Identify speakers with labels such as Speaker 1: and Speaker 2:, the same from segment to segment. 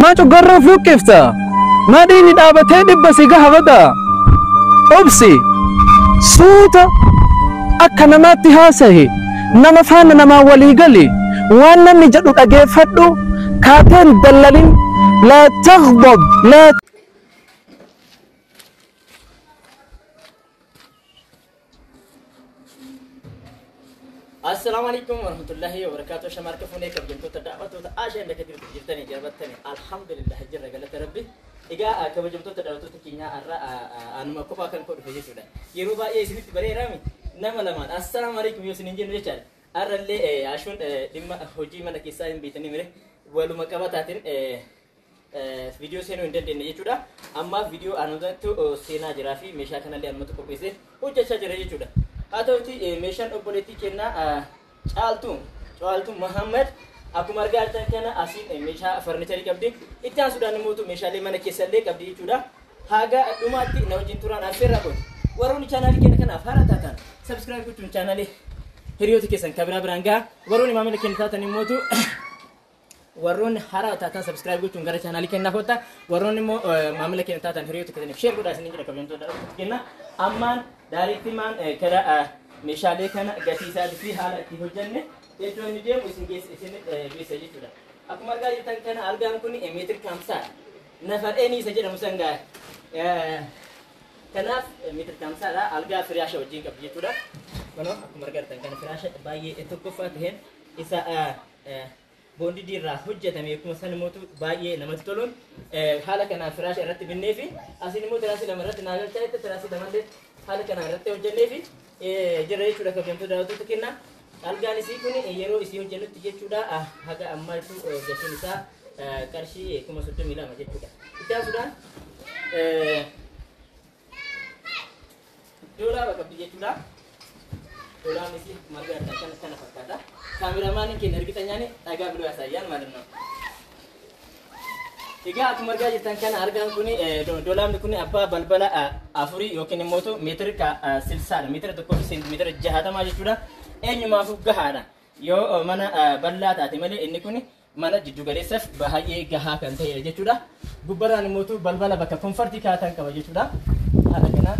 Speaker 1: ما تقرر فوق كيفتا ما ديني دابتين بس قهوة أبسي سوتا أكنا ما تهاسه نما فانا نما ولي قلي وانا نجدو أجيفتو كاتن دلالين لا تغضب لا.
Speaker 2: السلام عليكم ورحمة الله وبركاته. شمارك فوني كبجنتو تدعوة تأجل لك جرتني جربتني الحمد لله جل قالت ربي إجا كبجنتو تدعوة تكينيا أنا ما كوبا كان كود في جسده يروبا يسني بري رامي نما لمان. السلام عليكم يوسين إنجن ريتشارد أرلي عشان لما هجي من كيسان بيتني مره ولو ما كبتاتين فيديو سينو إنترنت يجودا أما فيديو أنا تو سينا جرافي مشا كنا لي أنا تو كوبيسه هو جالس جرا يجودا atauti meshan oboleti kenna caaltu Muhammad aku marga alta kana asin mesha furniture qabdi itti sudan motu mesha le mana kesalle qabdi jechuudha haga dhumatti na wajin turan afeerra kun warroonni channel kenna kana afara tatan subscribe gochuun channel hiriyooti kesan kabira biranga warroonni maamila kenna tatan motu warroonni hara tatan subscribe gochuun gara channel kenna fota warroonni mo maamila kenna tatan hiriyooti kesan share godhasin jira kabinto kenna amman داريتي مان كذا مشالي كان قتيسة في حالة تهجنة يجون يديم ويسنجيس إسن بيسجل كذا أكو مرة يتان كان أرجع كوني متر كامسة نفر إني سجل مسنجا كناف متر كامسة لا أرجع فرياشة وجين كبير كذا كنا أكو مرة يتان كان فرياشة باي إتوقف هن إسا بوندي دي راحوجة تامي يكون مثلا موتو باي نمط تلون حالة كان فرياشة رت بالنفي أصلا موتو راسي لما رت ناقل تاي تراسي دمانده حالة كان رت وجنة في جرّي شودا كبيرة داوتو تكينا ألقاني سيكوني يرو يسيو جنة تيجي شودا هذا أمال تو جسم نسا كرشي كم سوتو ميلا مجد شودا إتى شودا دولا بكبي جي شودا دولا مسي مرجع كان فكذا كاميرا مان كي نرجع تانياني أجا بلو أسايان مالنا إجا أكو مرجع جتان كان أرجع كوني دولا مكوني أبا بلبلا أفوري يمكن موتو متر كا سلسال متر تكون سنتيمتر جهادا ما جتودا أي ما فوق جهادا يو منا بللا تاتي مالي إني كوني منا جدو غريسف بهاي جها كان تيجي جتودا ببران موتو بلبلا بكا كونفرتي كاتان كوا جتودا هذا كنا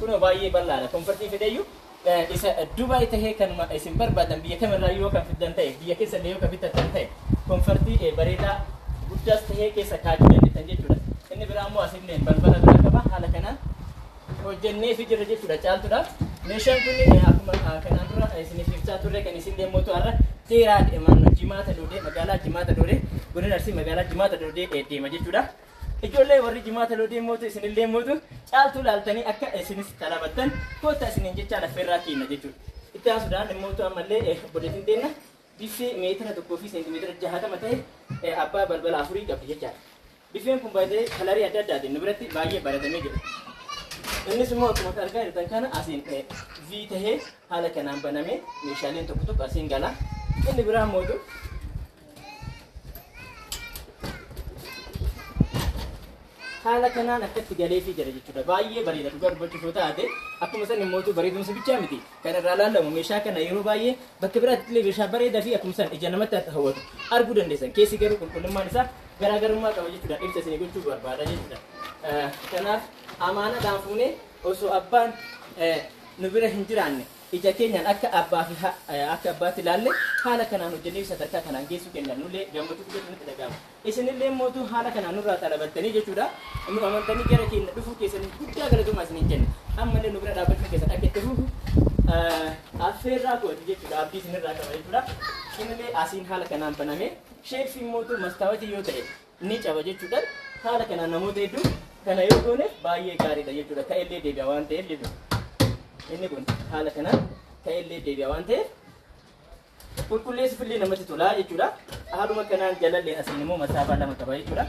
Speaker 2: كنا باي بللا كونفرتي في ديو إذا دبي تهي كان ما اسم بربادم بيكمل رأيو كان في الدنتاي بيكيس اللي يو كان في الدنتاي كونفرتي بريدا buddas tahee keessa kaajjanii tan jechuudha inni biraa immoo asineen balbala biraa qaba haala kanaan hojjennee fi jirra jechuudha caaltuudha meeshaan kun akkuma kanaan dura isiniif ibsaa turre kan isin deemmotu har'a seeraa deeman jimaata doodee magaalaa jimaata doodee godina arsii magaalaa jimaata doodee deema jechuudha ijoollee warri jimaata doodee mootu isinillee mootu caaltuu laaltanii akka isinis talabattan koota isiniin jechaa lafeerraa kenna jechuudha itti aasuudhaan mootu ammallee bodeetiin deemna bife meetira tokkoo fi seentimeetira jahatama ta'e abbaa balbala afurii qabdi jechaadha. Bifeen kun baay'ee kalarii adda addaatiin nu biratti baay'ee baratamee jira. Innis immoo akkuma argaa jirtan kana asiin V tahee haala kanaan banamee meeshaaleen tokko tokko asiin gala. Inni biraa mootu haala kanaan akkatti galee fi jira jechuudha. Baay'ee bareeda dhugaa dubbachuuf taate akkuma san mootu bareedumsa bichaa miti. Kan irraa laalamu meeshaa kana yeroo baay'ee bakka biraatti illee meeshaa bareedaa fi akkuma san ija namatti hawwatu arguu dandeessan. Keessi garuu qulqullummaan isaa garaagarummaa qaba jechuudha. Ibsa isinii gochuu barbaada jechuudha. Kanaaf amaanaadhaan fuunee osoo abbaan nu bira hin jiraanne ija keenyaan akka abbaatti ilaalle haala kanaan hojjennee sadarkaa kanaan geessuu keenya nullee gammachuu guddaatu nutti dhagahama. Isinillee mootuu haala kanaan nurraa talabattanii jechuudha. Nu amantanii gara keenya dhufuu keessanii guddaa galatoomaa isiniin jenna. Ammallee nu bira dhaabbachuu keessan akka itti fufu affeerraa kooti jechuudha. Abdii isinirraa qaba jechuudha. Isinillee asiin haala kanaan banamee sheelfiin mootuu mastaawatii yoo ta'e ni caba jechuudha. Haala kanaan namoota hedduu kana yoo gooneef baay'ee gaariidha jechuudha. Ka'ellee deebi'a waan ta'eef jechuudha. Inni kun haala kanaan ka'ellee deebi'a waan ta'eef qulqulleessuuf illee namatti tola jechuudha. Haaluma kanaan jalallee asiin immoo masaafaa lama qaba jechuudha.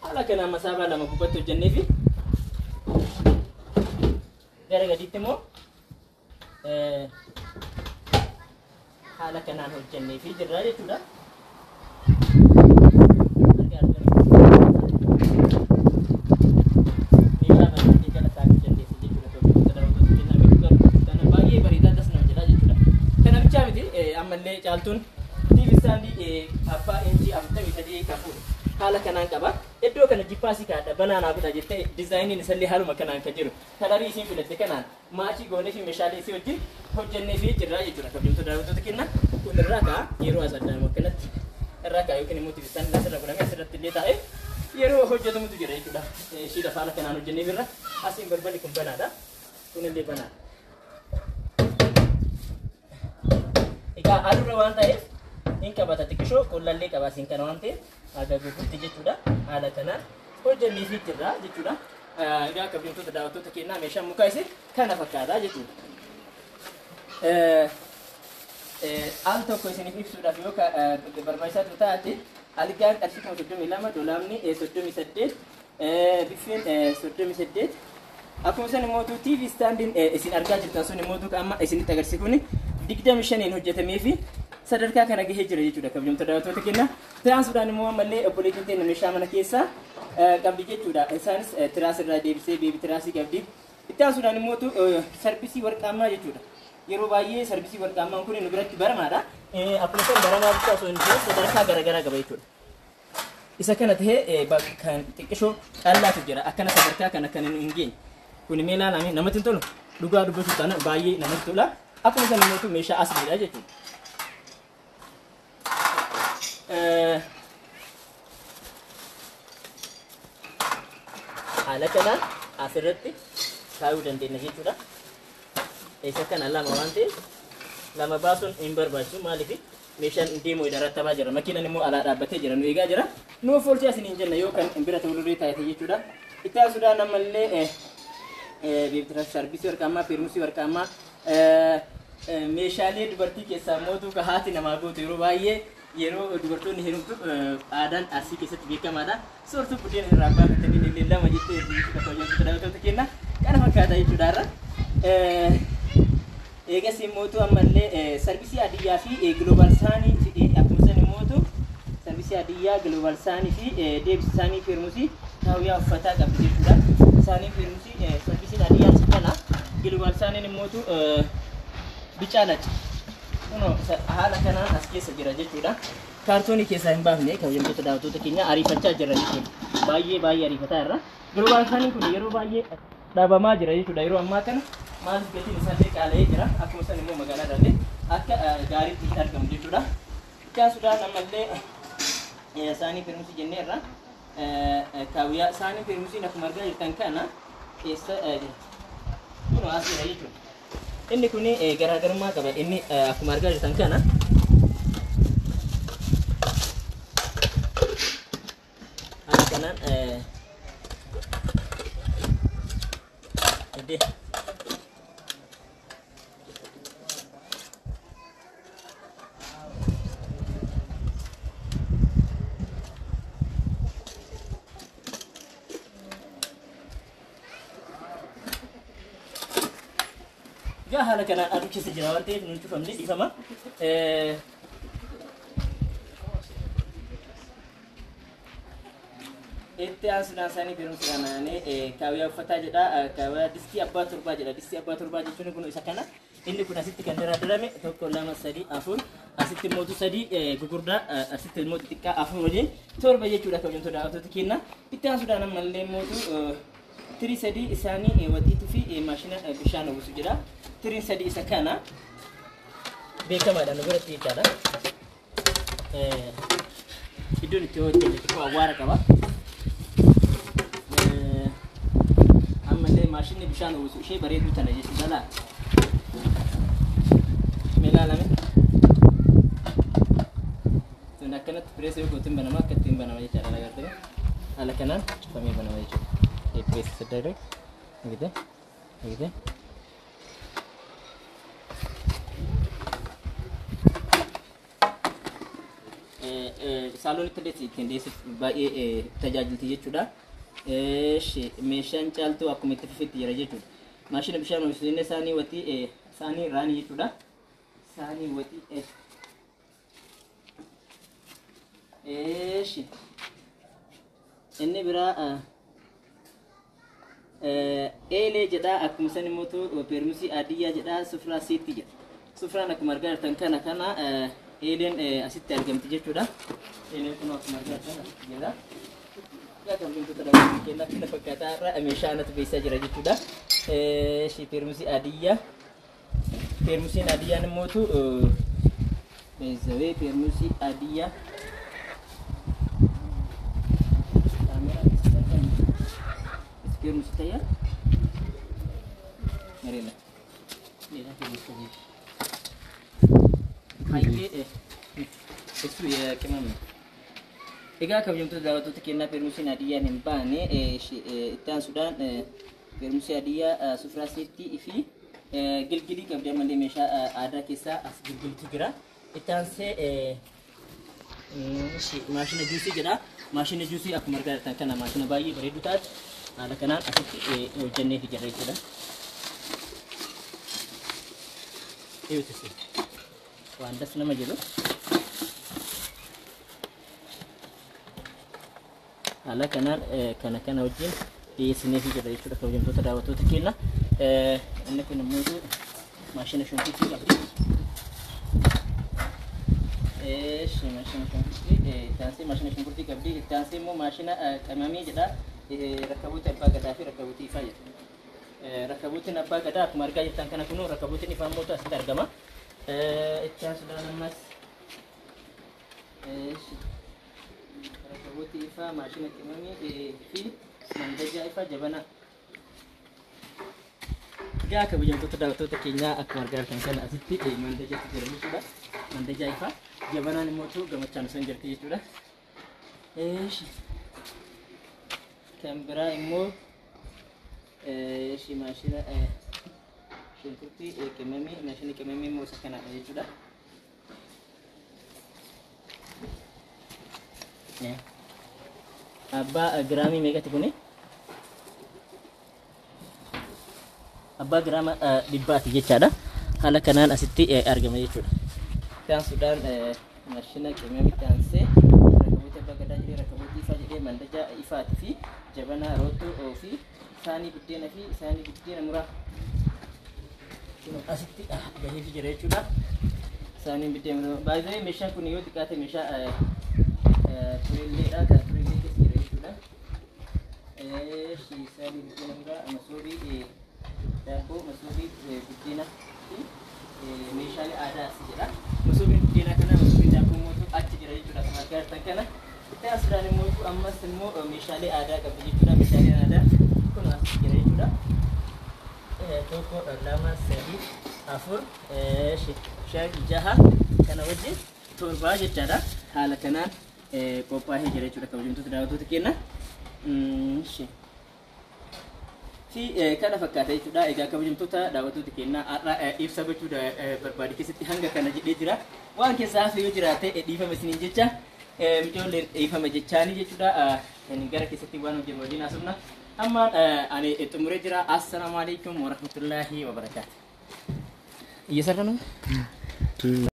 Speaker 2: Haala kanaan masaafaa lama gubbatti hojjennee fi gara gadiitti immoo haala kanaan hojjennee fi jirra jechuudha. caaltuun TV stand abbaa inchi 43 qabu haala kanaan qaba iddoo kana jippaasii kaadha banaanaa godha jettee dizaayiniin isallee haaluma kanaan kan jiru kalarii isiin filatte kanaan maachii goonee fi meeshaalee isii wajjin hojjennee fi jirraa jechuudha kabajamtoota daawwattoota keenya kun irraa ka'a yeroo as addaan akkanatti irraa ka'a yookiin immoo TV stand asirra godhamee asirratti illee taa'ee yeroo hojjetamutu jira jechuudha shiidha haala kanaan hojjennee birra asiin balballi kun banaadha kun illee banaadha egaa adurra waan ta'eef in qabata xiqqishoo qollallee qabaasiin kana waan ta'eef aga gugutti jechuudha haala kanaan hojjennee fi jirra jechuudha egaa kabajamtoota daawwattoota keenyaa meeshaan mukaa isii kana fakkaata jechuudha al tokko isiniif ibsuudhaaf yoo barbaachisaa taate algaan qarshii 32 dolaamni 38 biffeen 38 akkuma san immoo TV standin isin argaa jirtan sun immoo amma isinitti agarsiifuni 25 hojjetamee fi sadarkaa kana gahee jira jechuudha kabajamtoota daawwattoota keenya ta'an sudaan immoo ammallee obboleettiin teenya meeshaa mana keessaa qabdi jechuudha isaanis tiraas irraa deebisee beebi tiraasii qabdi itti aan sudaan immoo sarvisii warqaamaa jechuudha yeroo baay'ee sarvisii warqaamaan kun nu biratti baramaadha akkuma san baramaa bitaa osoo hin ta'in sadarkaa garaagaraa qaba jechuudha isa kana tahee kan xiqqishoo dhallaatu jira akkana sadarkaa kana kan hin geenye kun mee ilaalame namatti hin tolu dhugaa dubbachuu taana baay'ee namatti tola akkuma san immoo meeshaa asliidha jechuudha haala kanaan asirratti kaayuu dandeenya jechuudha isa kana lama waan ta'eef lama baasuun hin barbaachisu maaliif meeshaan deemuu idarattaba jira makiinaan immoo alaa dhaabbatee jira nu eegaa jira nuuf oolchee asin hin jenna yoo kan bira ta'ullee taate jechuudha itti aasuudhaan ammallee beektira sarvisii warqaamaa firmusii warqaamaa meeshaalee dubartii keessaa mootuu ka haati namaa gootu yeroo baay'ee yeroo dubartoonni heerumtu aadaan asii keessatti beekamaadha soortuu buddeen irraa baafatanii illee lama jettee kabajamtoota daawwattoota keenya kana fakkaata jechuudha irra eegas mootuu ammallee sarvisii adiyyaa fi global saanii akkuma san mootuu sarvisii adiyyaa global saanii fi deebisi saanii firmusii kaawwiyaa uffataa qabdi jechuudha saanii firmusii sarvisiin adiyyaa kana global saaniin mootuu bicaalacha kuno haala kanaan as keessa jira jechuudha kaartoonii keessaa hin baafne kabajamtoota daawwattoota keenya ariifachaa jira jechuudha baay'ee ariifataa irra global saaniin kun yeroo baay'ee dhaabamaa jira jechuudha yeroo ammaa kana maaliif gatiin isaallee qaala'ee jira akkuma san immoo magaalaa irraallee akka gaariitti hin argamu jechuudha kaasuudhaan ammallee saanii firmusii jennee irra kaawwiyaa saanii firmusiin akkuma argaa jirtan kana keessa kuno asiidha jechuudha inni kun garaagarummaa qaba inni akkuma argaa jirtan kana haala kanaan haala kanaan aduu keessa jira waan ta'eef nuti cufamne dhiifama itti aansuudhaan isaanii firumsi kanaanee kaawwiyaa uffataa jedha kaawwiyaa distii abbaa torbaa jedha distii abbaa torbaa jechuun kun isa kana inni kun asitti kan daradarame tokko lama sadii afur asitti mootu sadii gugurdaa asitti mootu xiqqaa afur waliin torba jechuudha kabajamtoota daawwattoota keenya itti aansuudhaan ammallee mootu tirii sadii isaanii wadiituu fi maashina bishaan uwwisu jedha tiriin sadii isa kana beekamaadha nu biratti jechaadha iddoon itti hojjenne xiqqoo awwaara qaba ammallee maashinni bishaan uwwisu ishee bareedduu tana jechuudha laa melaalame tun akkanatti pireessa yoo gootin banama akka ittiin banama jechaadha lagartanii haala kanaan cufamee banama jechuudha pireessa saddeeqa gitu salonitti illee ittiin deessuuf baay'ee tajaajilti jechuudha meeshaan caaltuu akkuma itti fufetti jira jechuudha maashina bishaan uwwisu inni saanii watii saanii raanii jechuudha saanii watii inni biraa eelee jedha akkuma san immoo permusii adiyyaa jedha sufraa seetti jedha sufraan akkuma argaa jirtan kana Eeleen asitti argamti jechuudha. Eeleen kun akkuma argaa jira. Yaa kan bintu daawwatu keenya kana fakkaataa irraa meeshaa natti beeksisaa jira jechuudha. Shi peermusii adiyyaa. Peermusiin adiyyaan immoo beezawee peermusii adiyyaa. Peermusii tayyaa. Marina. Ini nanti bisa Haile itu ya kemana? Egaa kabajamtoota daawwattoota keenyaa peermusiin adiyyaan hin baane ittaan Sudaan peermusii adiyyaa sufraa seettii fi gilgilii qabdee malee meeshaa aadaa keessaa as gilgiltu jira. Ittaansee maashina juusii jedha. Maashina juusii akkuma argaa jirtan kana maashina baay'ee bareedu taate haala kanaan asitti hojjennee fi jirra jechuudha. Eeyyatu waan das nama jedhu haala kanaan kana wajjin dhiyeessinee fi jirra jechuudha kabajamtoota daawwattoota keenya. Inni kun immoo maashina shunkurtii qabdi. Maashina shunkurtii ittaansee maashina shunkurtii qabdi. Ittaansee immoo maashina qamamee jedha. Rakkaboota abbaa gadaa fi rakkaboota ifaa jedha. Rakkabootni abbaa gadaa akkuma argaa jirtan kana kunuu rakkabootni ifaa immoo asitti argama. Ittaan Sudaan ammas rakkabooti ifaa maashina qamamee fi mandajaa ifaa jabana. Egaa kabajamtoota daawwattoota keenyaa akkuma argaa jirtan kana asitti mandajaatu jira jechuudha. Mandajaa ifaa jabanaan immoo gamachaan osoo hin jirti jechuudha. Kan biraa immoo maashina shunkurtii qamamee maashina qamamee immoo isa kanaadha jechuudha. Abbaa giraamii meeqati kuni? Abbaa giraama 100 jechaadha. Haala kanaan asitti argama jechuudha. Ittaan Sudaan maashina qamamee taansee rakkaboota abbaa gadaa jedhee rakkaboota ifaa jedhee mandajaa ifaatii fi jabanaa rootoo fi saanii buddeena fi saanii buddeena muraa asitti bahee jira jechuudha. Saanii buddeena muraa baay'ee meeshaan kun yoo xiqqaate meeshaa tureelleedha. Kan tureellee keessa jira jechuudha. Saanii buddeena muraa masoobii daakuu masoobii buddeena fi meeshaalee aadaa as jira. Masoobii buddeena kana masoobii daakuu mootu achi jira jechuudha. Kan argaa jirtan kana Ittaan Sudaan immoo ammas immoo meeshaalee aadaa qabdi jechuudha. Meeshaalee aadaa kun as jira jechuudha. Tokko lama sadii afur shan jaha kana wajjin torbaa jechaadha. Haala kanaan qophaa'ee jira jechuudha kabajamtoota daawwattoota keenya. Fi kana fakkaata jechuudha. Egaa kabajamtoota daawwattoota keenya har'a ibsa gochuu barbaade keessatti hanga kana jedhee jira. Waan keessaa hafe yoo jiraate dhiifama isiniin jecha mijoolleen dhiifama jechaanii jechuudha. Gara keessatti waan hojjennu waliin haasofna. Amma ani xumuree jira. Assalaamu alaikum warahmatullahi wabarakatuh. Iya sarana.